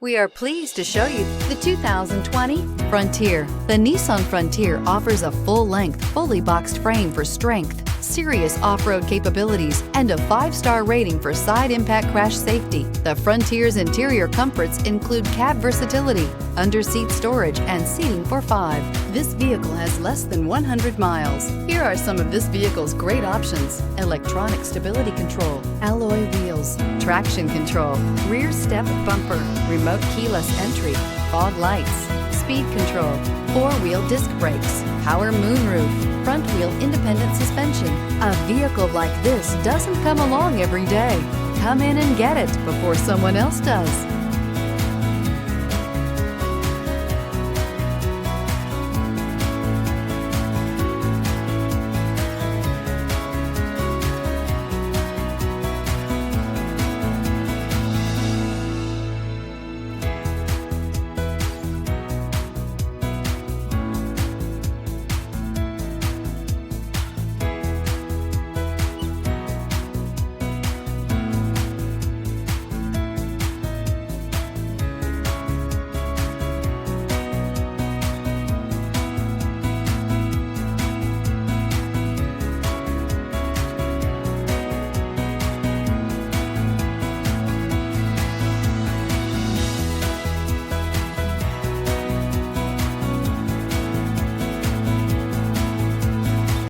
We are pleased to show you the 2020 Frontier. The Nissan Frontier offers a full-length, fully boxed frame for strength, serious off-road capabilities, and a 5-star rating for side impact crash safety. The Frontier's interior comforts include cab versatility, under-seat storage, and seating for 5. This vehicle has less than 100 miles. Here are some of this vehicle's great options: electronic stability control, alloy wheels, traction control, rear step bumper, remote keyless entry, fog lights, speed control, 4-wheel disc brakes, power moonroof, front wheel independent suspension. A vehicle like this doesn't come along every day. Come in and get it before someone else does.